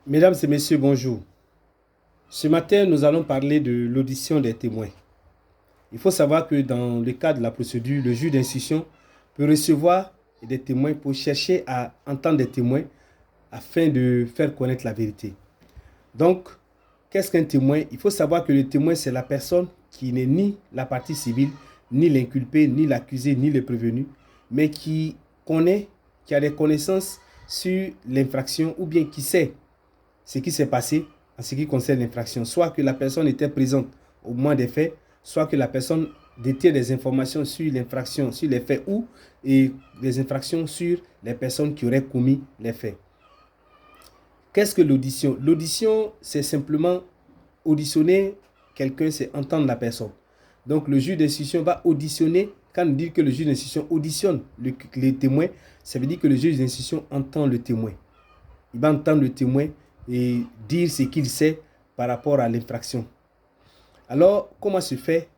Mesdames et messieurs, bonjour. Ce matin, nous allons parler de l'audition des témoins. Il faut savoir que dans le cadre de la procédure, le juge d'instruction peut recevoir des témoins pour chercher à entendre des témoins afin de faire connaître la vérité. Donc, qu'est-ce qu'un témoin? Il faut savoir que le témoin, c'est la personne qui n'est ni la partie civile, ni l'inculpé, ni l'accusé, ni le prévenu, mais qui connaît, qui a des connaissances sur l'infraction ou bien qui sait ce qui s'est passé en ce qui concerne l'infraction. Soit que la personne était présente au moment des faits, soit que la personne détient des informations sur l'infraction, sur les faits ou et des infractions sur les personnes qui auraient commis les faits. Qu'est-ce que l'audition? L'audition, c'est simplement auditionner quelqu'un, c'est entendre la personne. Donc le juge d'instruction va auditionner. Quand on dit que le juge d'instruction auditionne les témoins, ça veut dire que le juge d'instruction entend le témoin. Il va entendre le témoin et dire ce qu'il sait par rapport à l'infraction. Alors, comment se fait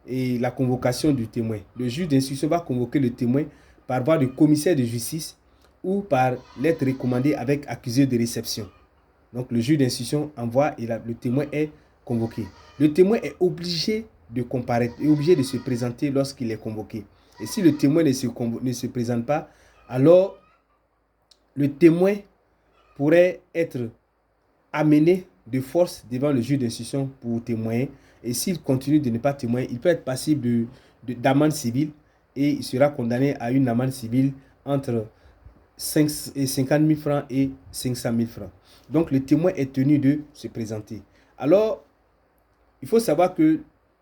la convocation du témoin? Le juge d'instruction va convoquer le témoin par voie de commissaire de justice ou par lettre recommandée avec accusé de réception. Donc, le juge d'instruction envoie et le témoin est convoqué. Le témoin est obligé de comparaître, est obligé de se présenter lorsqu'il est convoqué. Et si le témoin ne se présente pas, alors le témoin pourrait être amené de force devant le juge d'instruction pour témoigner. Et s'il continue de ne pas témoigner, il peut être passible d'amende civile et il sera condamné à une amende civile entre 50 000 francs et 500 000 francs. Donc le témoin est tenu de se présenter. Alors, il faut savoir que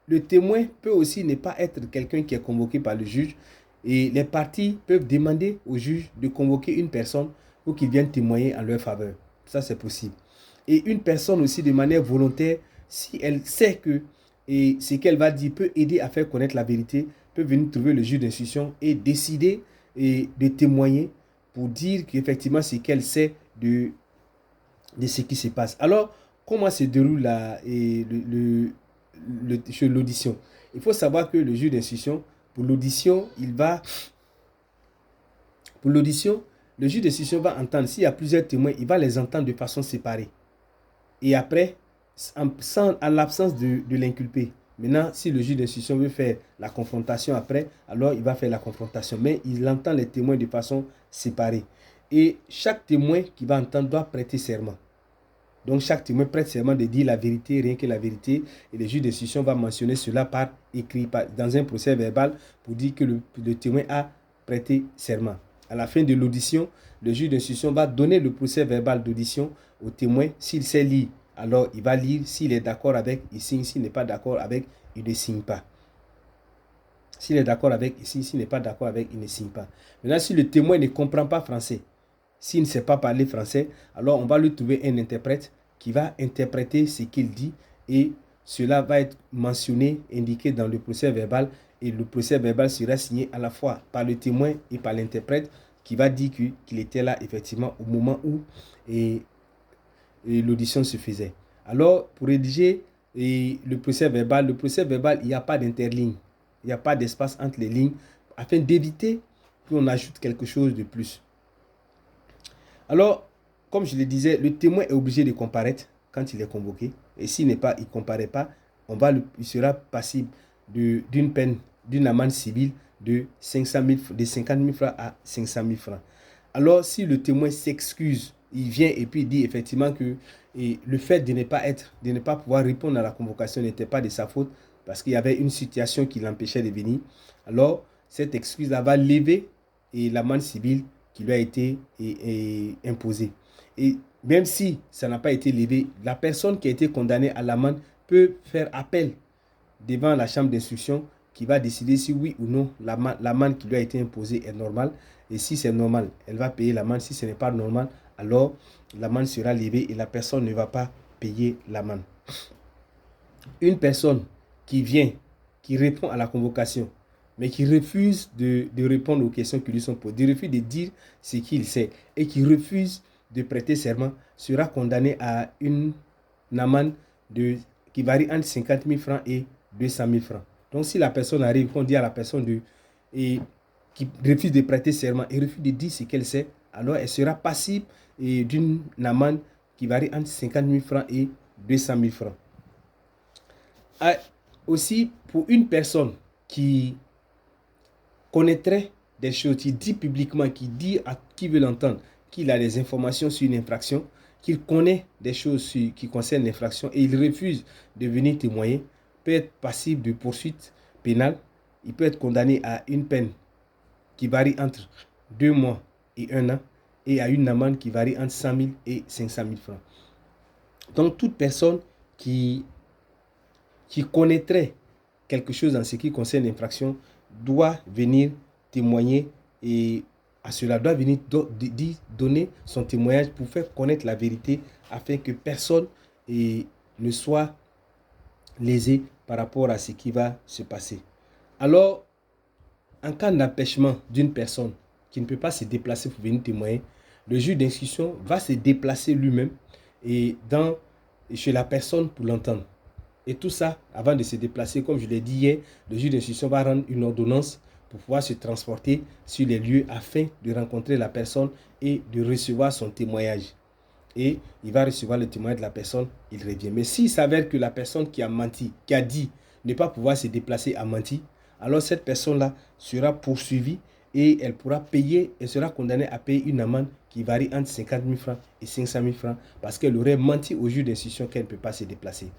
le témoin peut aussi ne pas être quelqu'un qui est convoqué par le juge et les parties peuvent demander au juge de convoquer une personne pour qu'il vienne témoigner en leur faveur. Ça, c'est possible. Et une personne aussi de manière volontaire, si elle sait que ce qu'elle va dire peut aider à faire connaître la vérité, peut venir trouver le juge d'instruction et décider de témoigner pour dire qu'effectivement ce qu'elle sait de ce qui se passe. Alors, comment se déroule l'audition? Il faut savoir que le juge d'instruction, pour l'audition, le juge d'instruction va entendre, s'il y a plusieurs témoins, il va les entendre de façon séparée. Et après, en l'absence de l'inculpé. Maintenant, si le juge d'instruction veut faire la confrontation après, alors il va faire la confrontation. Mais il entend les témoins de façon séparée. Et chaque témoin qui va entendre doit prêter serment. Donc chaque témoin prête serment de dire la vérité, rien que la vérité. Et le juge d'instruction va mentionner cela par écrit, dans un procès verbal, pour dire que le témoin a prêté serment. À la fin de l'audition, le juge d'instruction va donner le procès verbal d'audition au témoin. S'il sait lire, alors il va lire. S'il est d'accord avec, il signe. S'il n'est pas d'accord avec, il ne signe pas. S'il est d'accord avec, il signe. S'il n'est pas d'accord avec, il ne signe pas. Maintenant, si le témoin ne comprend pas français, s'il ne sait pas parler français, alors on va lui trouver un interprète qui va interpréter ce qu'il dit et cela va être mentionné, indiqué dans le procès verbal et le procès verbal sera signé à la fois par le témoin et par l'interprète qui va dire qu'il était là effectivement au moment où l'audition se faisait. Alors, pour rédiger le procès verbal, il n'y a pas d'interligne, il n'y a pas d'espace entre les lignes afin d'éviter qu'on ajoute quelque chose de plus. Alors, comme je le disais, le témoin est obligé de comparaître quand il est convoqué. Et s'il ne comparaît pas, il sera passible d'une peine, d'une amende civile de 50 000 francs à 500 000 francs. Alors, si le témoin s'excuse, il vient et puis il dit effectivement que le fait de ne pas pouvoir répondre à la convocation n'était pas de sa faute parce qu'il y avait une situation qui l'empêchait de venir. Alors, cette excuse-là va lever l'amende civile qui lui a été imposée. Et même si ça n'a pas été levé, la personne qui a été condamnée à l'amende peut faire appel devant la chambre d'instruction qui va décider si oui ou non l'amende qui lui a été imposée est normale. Et si c'est normal, elle va payer l'amende. Si ce n'est pas normal, alors l'amende sera levée et la personne ne va pas payer l'amende. Une personne qui vient, qui répond à la convocation, mais qui refuse de répondre aux questions qui lui sont posées, qui refuse de dire ce qu'il sait et qui refuse de prêter serment, sera condamné à une amende qui varie entre 50 000 francs et 200 000 francs. Donc si la personne arrive, qu'on dit à la personne qui refuse de prêter serment et refuse de dire ce qu'elle sait, alors elle sera passible d'une amende qui varie entre 50 000 francs et 200 000 francs. Aussi, pour une personne qui connaîtrait des choses, qui dit publiquement, qui dit à qui veut l'entendre, qu'il a des informations sur une infraction, qu'il connaît des choses qui concernent l'infraction et il refuse de venir témoigner, peut être passible de poursuite pénale. Il peut être condamné à une peine qui varie entre 2 mois et 1 an et à une amende qui varie entre 100 000 et 500 000 francs. Donc, toute personne qui connaîtrait quelque chose en ce qui concerne l'infraction doit venir témoigner et à cela doit venir donner son témoignage pour faire connaître la vérité afin que personne ne soit lésé par rapport à ce qui va se passer. Alors, en cas d'empêchement d'une personne qui ne peut pas se déplacer pour venir témoigner, le juge d'instruction va se déplacer lui-même et chez la personne pour l'entendre. Et tout ça, avant de se déplacer, comme je l'ai dit hier, le juge d'instruction va rendre une ordonnance pour pouvoir se transporter sur les lieux afin de rencontrer la personne et de recevoir son témoignage. Et il va recevoir le témoignage de la personne, il revient. Mais s'il s'avère que la personne qui a menti, qui a dit ne pas pouvoir se déplacer a menti, alors cette personne-là sera poursuivie et elle pourra payer, elle sera condamnée à payer une amende qui varie entre 50 000 francs et 500 000 francs parce qu'elle aurait menti au juge d'instruction qu'elle ne peut pas se déplacer.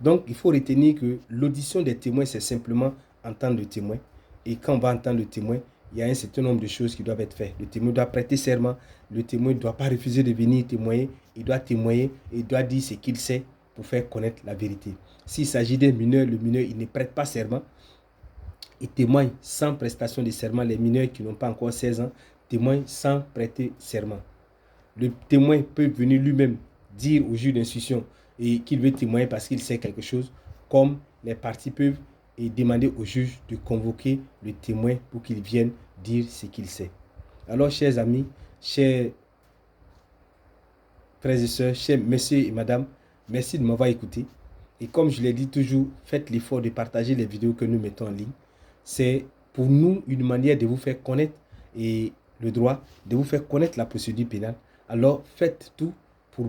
Donc, il faut retenir que l'audition des témoins, c'est simplement entendre le témoin. Et quand on va entendre le témoin, il y a un certain nombre de choses qui doivent être faites. Le témoin doit prêter serment, le témoin ne doit pas refuser de venir témoigner, il doit témoigner, il doit dire ce qu'il sait pour faire connaître la vérité. S'il s'agit d'un mineur, le mineur, il ne prête pas serment. Il témoigne sans prestation de serment. Les mineurs qui n'ont pas encore 16 ans témoignent sans prêter serment. Le témoin peut venir lui-même dire au juge d'instruction qu'il veut témoigner parce qu'il sait quelque chose, comme les parties peuvent demander au juge de convoquer le témoin pour qu'il vienne dire ce qu'il sait. Alors, chers amis, chers frères et sœurs, chers messieurs et madame, merci de m'avoir écouté. Et comme je l'ai dit toujours, faites l'effort de partager les vidéos que nous mettons en ligne. C'est pour nous une manière de vous faire connaître le droit, de vous faire connaître la procédure pénale. Alors faites tout pour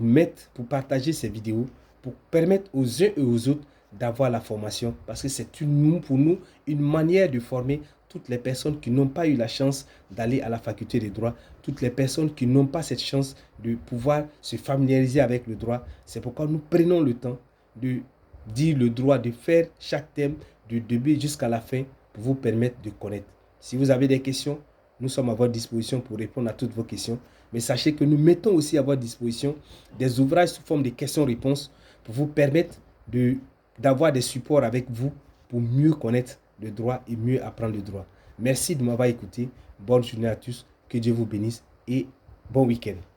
partager ces vidéos, pour permettre aux uns et aux autres d'avoir la formation. Parce que c'est pour nous une manière de former toutes les personnes qui n'ont pas eu la chance d'aller à la faculté de droit, toutes les personnes qui n'ont pas cette chance de pouvoir se familiariser avec le droit. C'est pourquoi nous prenons le temps de dire le droit, de faire chaque thème du début jusqu'à la fin pour vous permettre de connaître. Si vous avez des questions, nous sommes à votre disposition pour répondre à toutes vos questions. Mais sachez que nous mettons aussi à votre disposition des ouvrages sous forme de questions-réponses pour vous permettre d'avoir des supports avec vous pour mieux connaître le droit et mieux apprendre le droit. Merci de m'avoir écouté. Bonne journée à tous. Que Dieu vous bénisse et bon week-end.